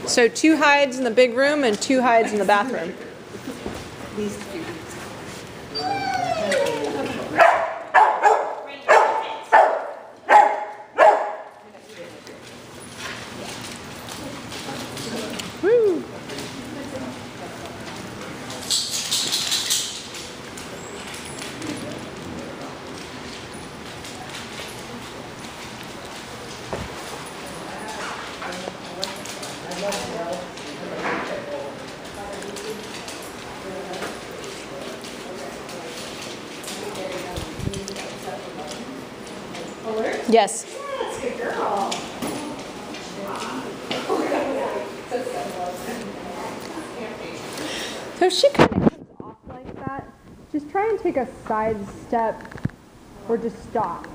So 2 hides in the big room and 2 hides in the bathroom. These two. Woo! Alert? Yes. That's a good girl. So she kind of comes off like that. Just try and take a side step or just stop.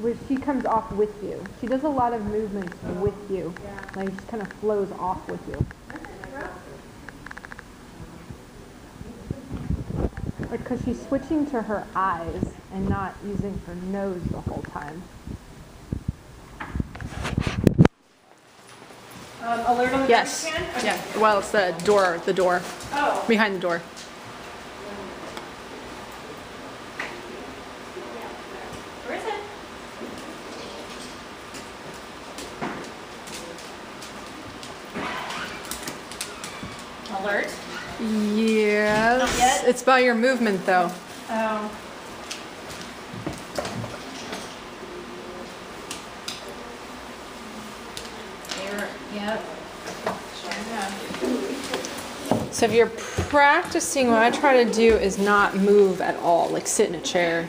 Where she comes off with you. She does a lot of movements with you. Like just kind of flows off with you. Like because she's switching to her eyes and not using her nose the whole time. Alert on the Yes. garbage can? Okay. Yeah. Well, it's the door. The door. Oh. Behind the door. Where is it? Alert? Yes. Not yet? It's by your movement though. Oh. Yep. Sure enough. So if you're practicing, what I try to do is not move at all, like sit in a chair.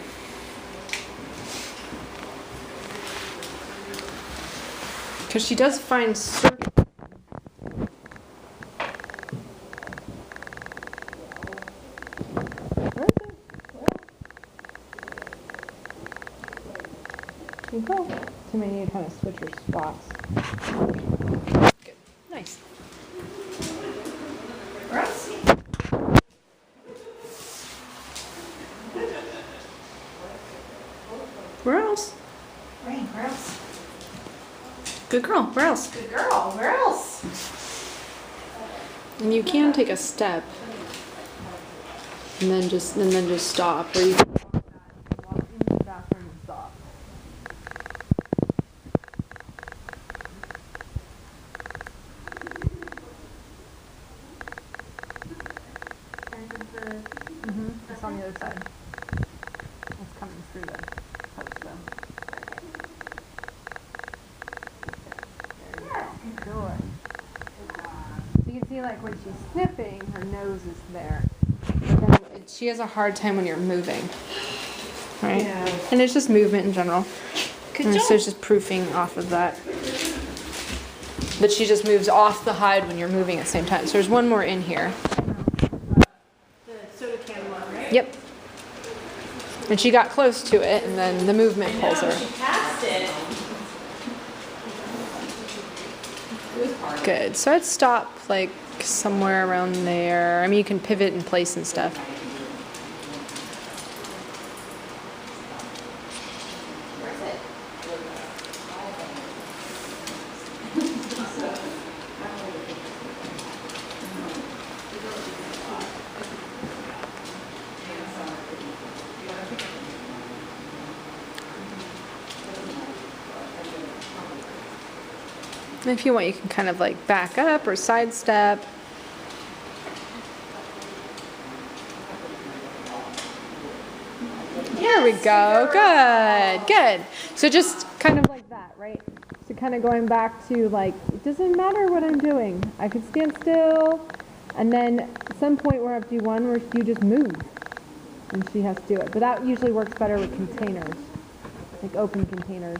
Because she does find certain... You go. Too many to kind of switch your spots. Good. Nice. Where else? Where else? Rain, where else? Good girl. Where else? Good girl, where else? And you can take a step and then just stop, or you can walk into the bathroom and stop. It's on the other side. It's coming through the post though. There you go. Good. So you can see like when she's sniffing, her nose is there. But then she has a hard time when you're moving. Right? Yeah. And it's just movement in general. Good And job. so it's just proofing off of that. But she just moves off the hide when you're moving at the same time. So there's one more in here. The soda can one, right? Yep. And she got close to it, and then the movement pulls her. She passed it. Good. So I'd stop like somewhere around there. I mean, you can pivot in place and stuff. And if you want, you can kind of like back up or sidestep. There we go. Good. Good. So just kind of like that, right? So kind of going back to like, it doesn't matter what I'm doing. I can stand still. And then at some point where I have to do one where you just move. And she has to do it. But that usually works better with containers, like open containers.